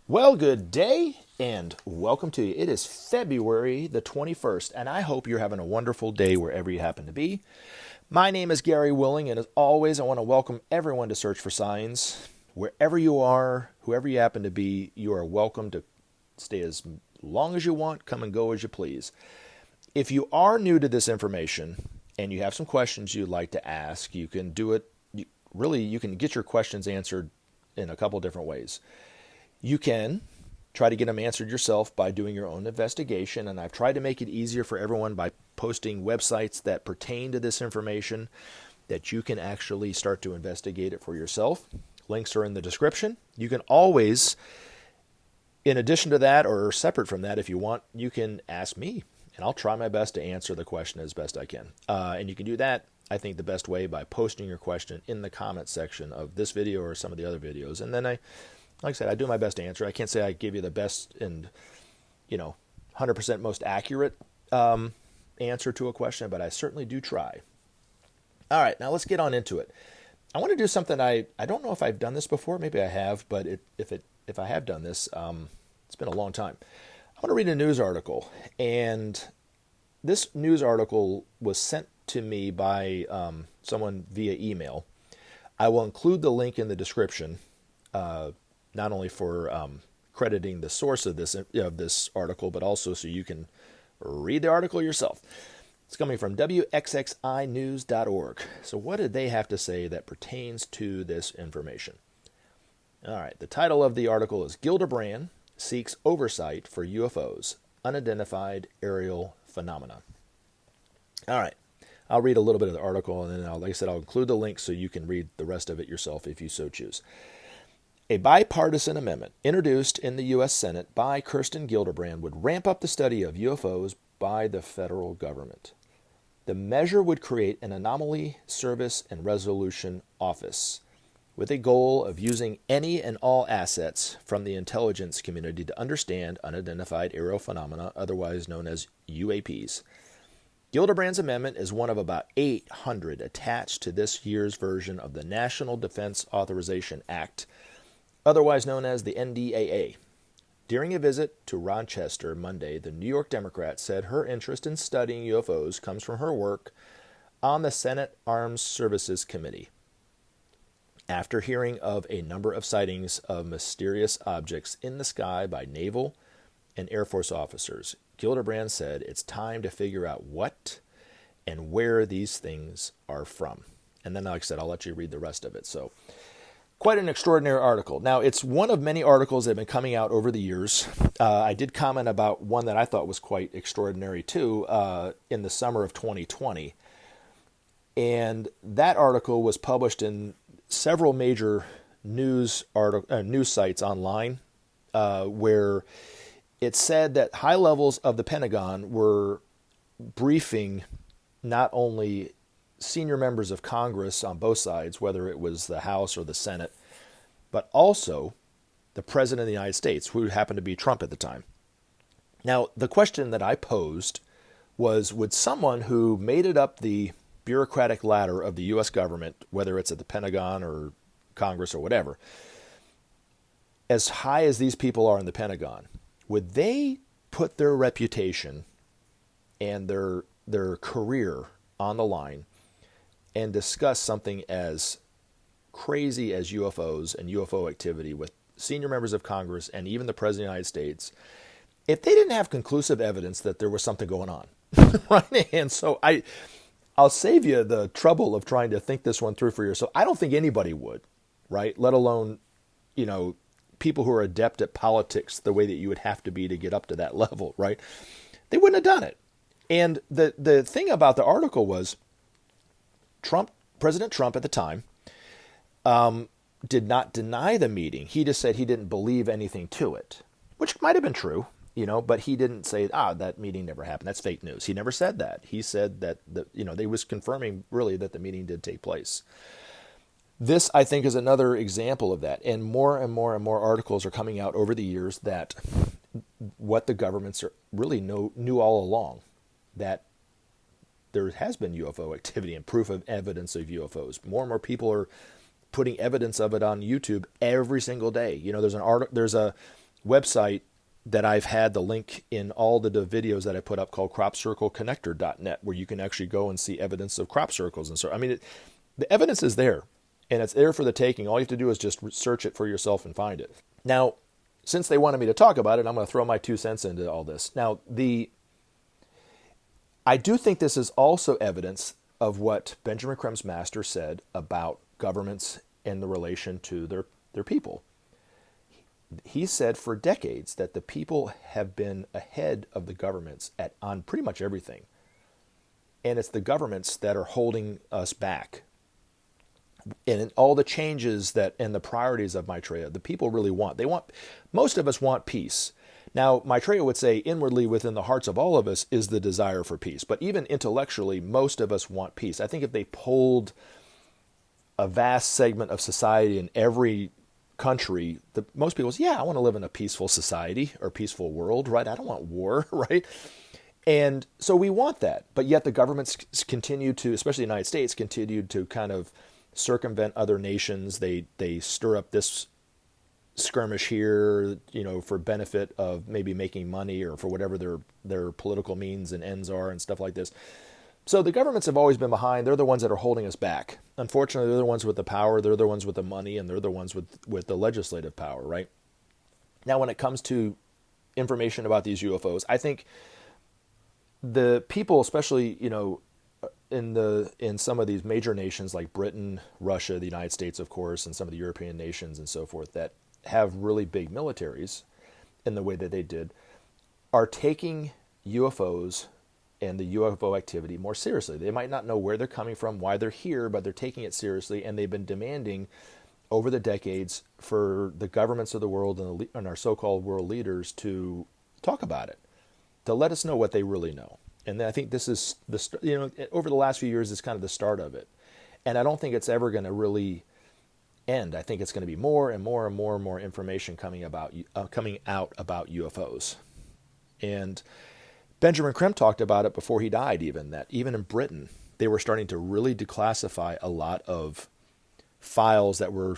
Well, good day and welcome to you. It is February the 21st, and I hope you're having a wonderful day wherever you happen to be. My name is Gary Willing, and as always, I want to welcome everyone to Search for Signs. Wherever you are, whoever you happen to be, you are welcome to stay as long as you want, come and go as you please. If you are new to this information and you have some questions you'd like to ask, you can do it. You can get your questions answered in a couple different ways. You can try to get them answered yourself by doing your own investigation, and I've tried to make it easier for everyone by posting websites that pertain to this information that you can actually start to investigate it for yourself. Links are in the description. You can always, in addition to that or separate from that if you want, you can ask me, and I'll try my best to answer the question as best I can. And you can do that, I think, the best way by posting your question in the comment section of this video or some of the other videos. And then like I said, I do my best to answer. I can't say I give you the best and, 100% most accurate answer to a question, but I certainly do try. All right, now let's get on into it. I want to do something I don't know if I've done this before. Maybe I have, but if I have done this, it's been a long time. I want to read a news article, and this news article was sent to me by someone via email. I will include the link in the description. Not only for crediting the source of this article, but also so you can read the article yourself. It's coming from wxxinews.org. So what did they have to say that pertains to this information? All right, the title of the article is Gildebrand Seeks Oversight for UFOs, Unidentified Aerial Phenomena. All right, I'll read a little bit of the article, and then, like I said, I'll include the link so you can read the rest of it yourself if you so choose. A bipartisan amendment introduced in the U.S. Senate by Kirsten Gillibrand would ramp up the study of UFOs by the federal government. The measure would create an Anomaly Service and Resolution Office with a goal of using any and all assets from the intelligence community to understand unidentified aerial phenomena, otherwise known as UAPs. Gillibrand's amendment is one of about 800 attached to this year's version of the National Defense Authorization Act, otherwise known as the NDAA. During a visit to Rochester Monday, the New York Democrat said her interest in studying UFOs comes from her work on the Senate Armed Services Committee. After hearing of a number of sightings of mysterious objects in the sky by naval and Air Force officers, Gillibrand said it's time to figure out what and where these things are from. And then, like I said, I'll let you read the rest of it. So, quite an extraordinary article. Now, it's one of many articles that have been coming out over the years. I did comment about one that I thought was quite extraordinary, too, in the summer of 2020. And that article was published in several major news sites online, where it said that high levels of the Pentagon were briefing not only senior members of Congress on both sides, whether it was the House or the Senate, but also the President of the United States, who happened to be Trump at the time. Now, the question that I posed was, would someone who made it up the bureaucratic ladder of the U.S. government, whether it's at the Pentagon or Congress or whatever, as high as these people are in the Pentagon, would they put their reputation and their career on the line and discuss something as crazy as UFOs and UFO activity with senior members of Congress and even the President of the United States if they didn't have conclusive evidence that there was something going on? Right? And so I'll save you the trouble of trying to think this one through for yourself. I don't think anybody would, right? Let alone, people who are adept at politics the way that you would have to be to get up to that level, right? They wouldn't have done it. And the thing about the article was President Trump at the time did not deny the meeting. He just said he didn't believe anything to it, which might have been true, but he didn't say, that meeting never happened. That's fake news. He never said that. He said that, they was confirming really that the meeting did take place. This, I think, is another example of that. And more and more articles are coming out over the years that what the governments really knew all along, that there has been UFO activity and proof of evidence of UFOs. More and more people are putting evidence of it on YouTube every single day. There's a website that I've had the link in all the videos that I put up called cropcircleconnector.net, where you can actually go and see evidence of crop circles. And so, I mean, the evidence is there, and it's there for the taking. All you have to do is just search it for yourself and find it. Now, since they wanted me to talk about it, I'm going to throw my 2 cents into all this. Now, I do think this is also evidence of what Benjamin Creme's master said about governments and the relation to their people. He said for decades that the people have been ahead of the governments on pretty much everything. And it's the governments that are holding us back. And in all the changes and the priorities of Maitreya, the people really most of us want peace. Now, Maitreya would say inwardly within the hearts of all of us is the desire for peace. But even intellectually, most of us want peace. I think if they polled a vast segment of society in every country, most people say, yeah, I want to live in a peaceful society or peaceful world, right? I don't want war, right? And so we want that. But yet the governments continue to, especially the United States, continue to kind of circumvent other nations. They stir up this skirmish here, for benefit of maybe making money or for whatever their political means and ends are and stuff like this. So the governments have always been behind. They're the ones that are holding us back. Unfortunately, they're the ones with the power. They're the ones with the money, and they're the ones with the legislative power, right? Now, when it comes to information about these UFOs, I think the people, especially, in some of these major nations like Britain, Russia, the United States, of course, and some of the European nations and so forth that have really big militaries in the way that they did, are taking UFOs and the UFO activity more seriously. They might not know where they're coming from, why they're here, but they're taking it seriously, and they've been demanding over the decades for the governments of the world and our so-called world leaders to talk about it, to let us know what they really know. And I think this is over the last few years, it's kind of the start of it. And I don't think it's ever going to really end. I think it's going to be more and more and more and more information coming out about UFOs. And Benjamin Creme talked about it before he died, that even in Britain, they were starting to really declassify a lot of files that were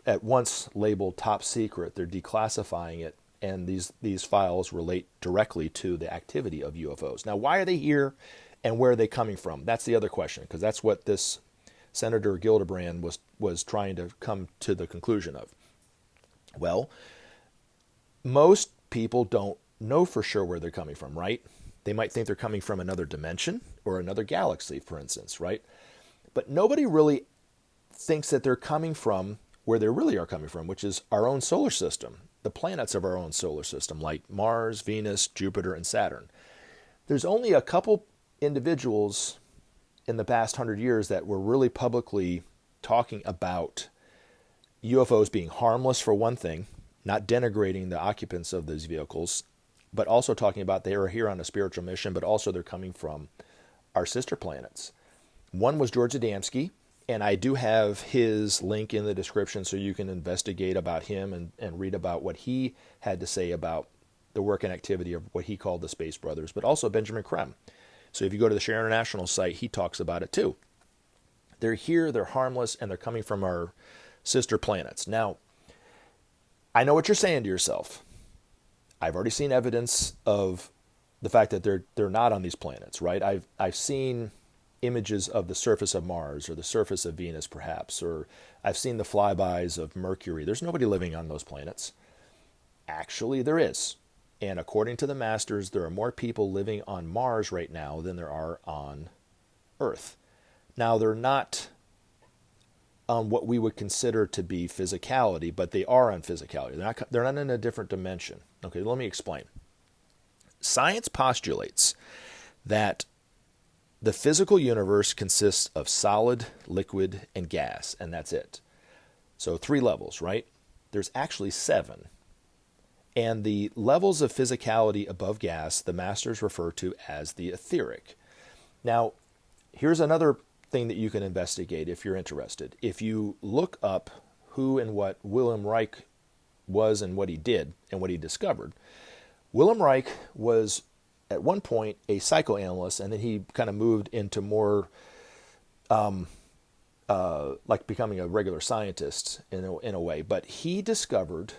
at once labeled top secret. They're declassifying it, and these files relate directly to the activity of UFOs. Now, why are they here, and where are they coming from? That's the other question, because that's what this Senator Gillibrand was trying to come to the conclusion of. Well, most people don't know for sure where they're coming from, right? They might think they're coming from another dimension or another galaxy, for instance, right? But nobody really thinks that they're coming from where they really are coming from, which is our own solar system, the planets of our own solar system, like Mars, Venus, Jupiter, and Saturn. There's only a couple individuals in the past 100 years that were really publicly talking about UFOs being harmless, for one thing, not denigrating the occupants of these vehicles, but also talking about they are here on a spiritual mission, but also they're coming from our sister planets. One was George Adamski, and I do have his link in the description so you can investigate about him and read about what he had to say about the work and activity of what he called the Space Brothers, but also Benjamin Creme. So if you go to the Share International site, he talks about it too. They're here, they're harmless, and they're coming from our sister planets. Now, I know what you're saying to yourself. I've already seen evidence of the fact that they're not on these planets, right? I've seen images of the surface of Mars or the surface of Venus, perhaps, or I've seen the flybys of Mercury. There's nobody living on those planets. Actually, there is. And according to the masters, there are more people living on Mars right now than there are on Earth. Now, they're not on what we would consider to be physicality, but they are on physicality. They're not in a different dimension. Okay, let me explain. Science postulates that the physical universe consists of solid, liquid, and gas, and that's it. So 3 levels, right? There's actually 7. And the levels of physicality above gas, the masters refer to as the etheric. Now, here's another thing that you can investigate if you're interested. If you look up who and what Wilhelm Reich was and what he did and what he discovered, Wilhelm Reich was at one point a psychoanalyst, and then he kind of moved into more like becoming a regular scientist in a way. But he discovered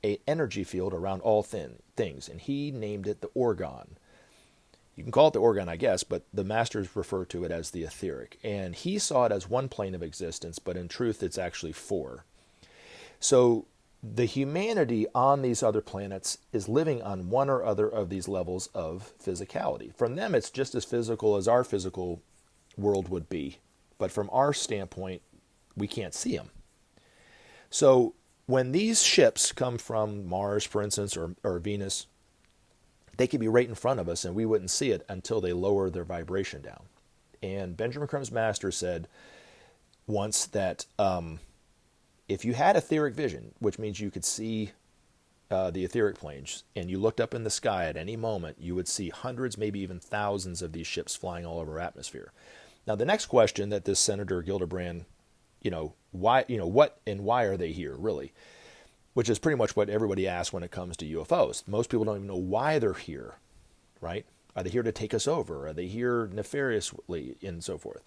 a energy field around all things, and he named it the orgon. You can call it the orgon, I guess, but the masters refer to it as the etheric. And he saw it as one plane of existence, but in truth, it's actually four. So the humanity on these other planets is living on one or other of these levels of physicality. From them, it's just as physical as our physical world would be. But from our standpoint, we can't see them. So when these ships come from Mars, for instance, or Venus, they could be right in front of us and we wouldn't see it until they lower their vibration down. And Benjamin Creme's master said once that if you had etheric vision, which means you could see the etheric planes, and you looked up in the sky at any moment, you would see hundreds, maybe even thousands of these ships flying all over our atmosphere. Now, the next question that this Senator Gillibrand, what and why are they here, really? Which is pretty much what everybody asks when it comes to UFOs. Most people don't even know why they're here, right? Are they here to take us over? Are they here nefariously, and so forth?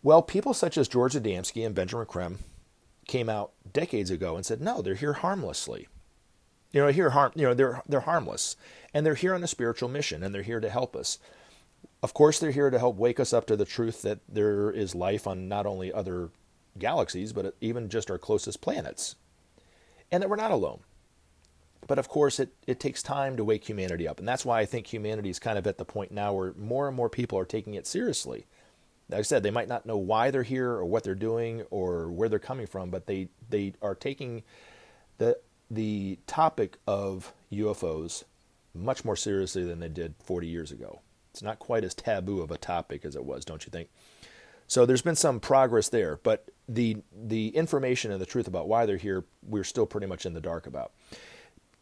Well, people such as George Adamski and Benjamin Creme came out decades ago and said, no, they're here harmlessly. They're harmless, and they're here on a spiritual mission, and they're here to help us. Of course, they're here to help wake us up to the truth that there is life on not only other galaxies, but even just our closest planets, and that we're not alone. But of course, it takes time to wake humanity up, and that's why I think humanity is kind of at the point now where more and more people are taking it seriously. Like I said, they might not know why they're here or what they're doing or where they're coming from, but they are taking the topic of UFOs much more seriously than they did 40 years ago. It's not quite as taboo of a topic as it was, don't you think? So there's been some progress there, but the information and the truth about why they're here, we're still pretty much in the dark about.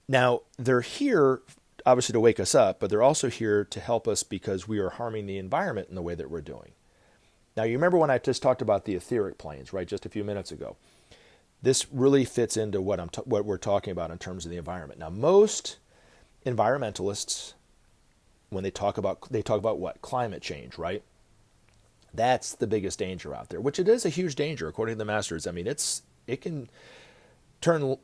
Now, they're here, obviously, to wake us up, but they're also here to help us because we are harming the environment in the way that we're doing. Now, you remember when I just talked about the etheric planes, right, just a few minutes ago? This really fits into what we're talking about in terms of the environment. Now, most environmentalists, when they talk about what? Climate change, right? That's the biggest danger out there, which it is a huge danger, according to the masters. I mean, it can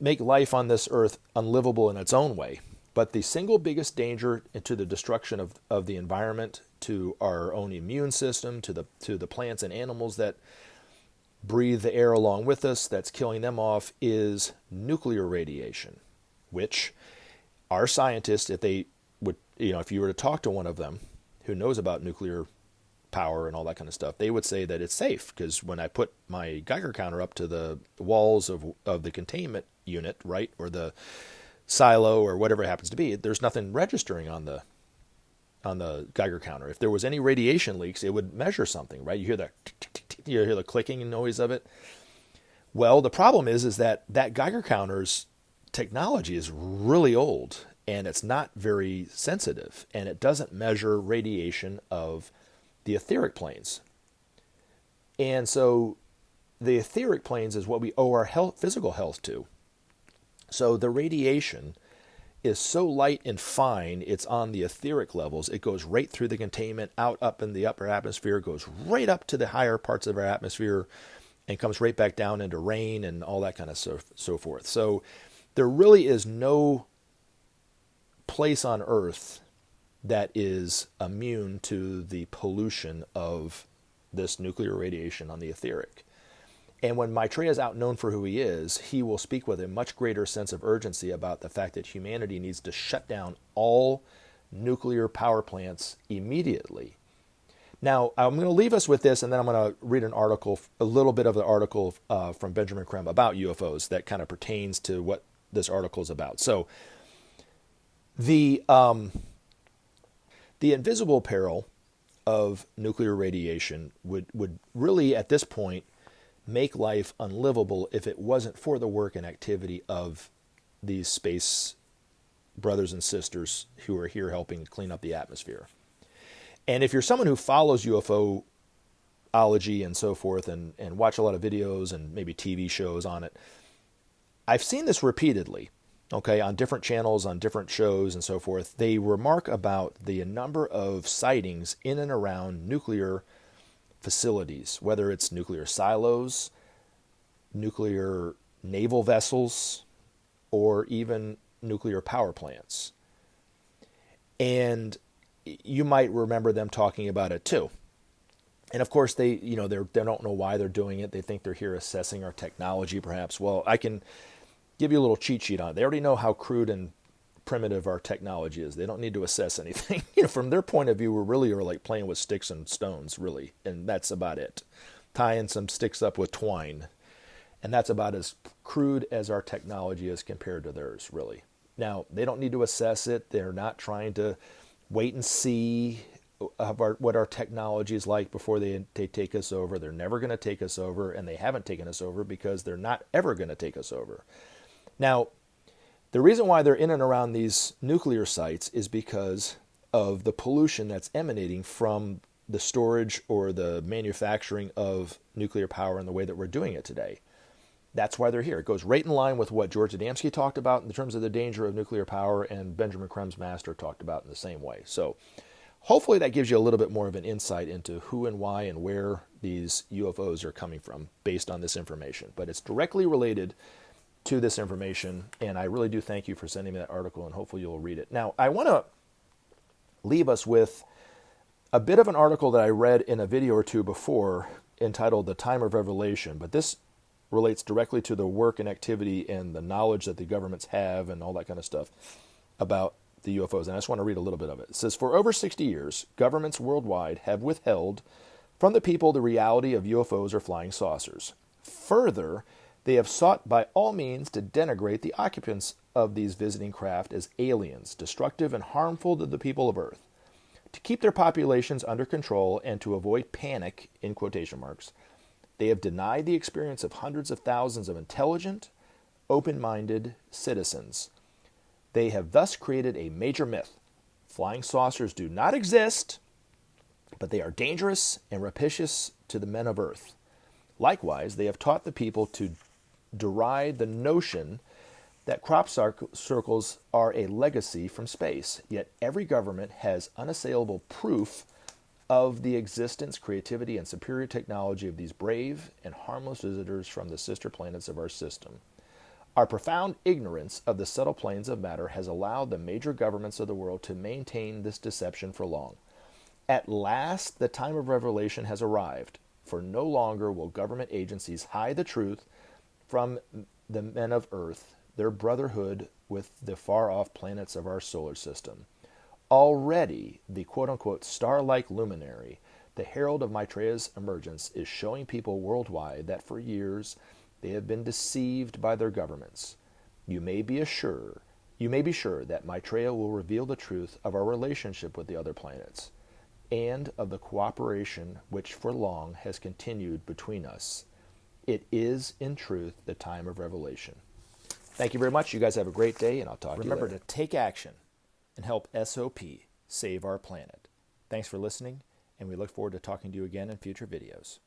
make life on this earth unlivable in its own way. But the single biggest danger to the destruction of the environment, to our own immune system, to the plants and animals that breathe the air along with us, that's killing them off, is nuclear radiation, which our scientists, if you were to talk to one of them who knows about nuclear power and all that kind of stuff, they would say that it's safe, because when I put my Geiger counter up to the walls of the containment unit, right, or the silo or whatever it happens to be, there's nothing registering on the Geiger counter. If there was any radiation leaks, it would measure something, right? You hear the clicking noise of it. Well, the problem is that Geiger counter's technology is really old, and it's not very sensitive, and it doesn't measure radiation of the etheric planes. And so the etheric planes is what we owe our physical health to. So the radiation is so light and fine, it's on the etheric levels. It goes right through the containment, out up in the upper atmosphere, goes right up to the higher parts of our atmosphere, and comes right back down into rain and all that kind of so forth. So there really is no place on Earth that is immune to the pollution of this nuclear radiation on the etheric. And when Maitreya is out known for who he is, he will speak with a much greater sense of urgency about the fact that humanity needs to shut down all nuclear power plants immediately. Now, I'm going to leave us with this, and then I'm going to read a little bit of the article from Benjamin Creme about UFOs that kind of pertains to what this article is about. So, the invisible peril of nuclear radiation would really, at this point, make life unlivable if it wasn't for the work and activity of these space brothers and sisters who are here helping clean up the atmosphere. And if you're someone who follows UFOology and so forth and watch a lot of videos and maybe TV shows on it, I've seen this repeatedly, okay, on different channels, on different shows and so forth. They remark about the number of sightings in and around nuclear facilities, whether it's nuclear silos, nuclear naval vessels, or even nuclear power plants. And you might remember them talking about it too. And of course, they don't know why they're doing it. They think they're here assessing our technology, perhaps. Well, I can give you a little cheat sheet on it. They already know how crude and primitive our technology is. They don't need to assess anything. From their point of view, we really are like playing with sticks and stones, really, and that's about it. Tying some sticks up with twine, and that's about as crude as our technology is compared to theirs, really. Now, they don't need to assess it. They're not trying to wait and see what our technology is like before they take us over. They're never going to take us over, and they haven't taken us over because they're not ever going to take us over. Now, the reason why they're in and around these nuclear sites is because of the pollution that's emanating from the storage or the manufacturing of nuclear power in the way that we're doing it today. That's why they're here. It goes right in line with what George Adamski talked about in terms of the danger of nuclear power, and Benjamin Creme's master talked about in the same way. So hopefully that gives you a little bit more of an insight into who and why and where these UFOs are coming from based on this information. But it's directly related to this information, and I really do thank you for sending me that article, and hopefully you'll read it. Now, I want to leave us with a bit of an article that I read in a video or two before entitled The Time of Revelation, but this relates directly to the work and activity and the knowledge that the governments have and all that kind of stuff about the UFOs, and I just want to read a little bit of it. It says, for over 60 years, governments worldwide have withheld from the people the reality of UFOs or flying saucers. Further, they have sought by all means to denigrate the occupants of these visiting craft as aliens, destructive and harmful to the people of Earth. To keep their populations under control and to avoid panic, in quotation marks, they have denied the experience of hundreds of thousands of intelligent, open-minded citizens. They have thus created a major myth. Flying saucers do not exist, but they are dangerous and rapacious to the men of Earth. Likewise, they have taught the people to deride the notion that crop circles are a legacy from space, yet every government has unassailable proof of the existence, creativity, and superior technology of these brave and harmless visitors from the sister planets of our system. Our profound ignorance of the subtle planes of matter has allowed the major governments of the world to maintain this deception for long. At last, the time of revelation has arrived, for no longer will government agencies hide the truth from the men of Earth, their brotherhood with the far-off planets of our solar system. Already, the quote-unquote star-like luminary, the herald of Maitreya's emergence, is showing people worldwide that for years they have been deceived by their governments. You may be sure that Maitreya will reveal the truth of our relationship with the other planets, and of the cooperation which for long has continued between us. It is, in truth, the time of revelation. Thank you very much. You guys have a great day, and I'll talk to you later. Remember to take action and help SOP save our planet. Thanks for listening, and we look forward to talking to you again in future videos.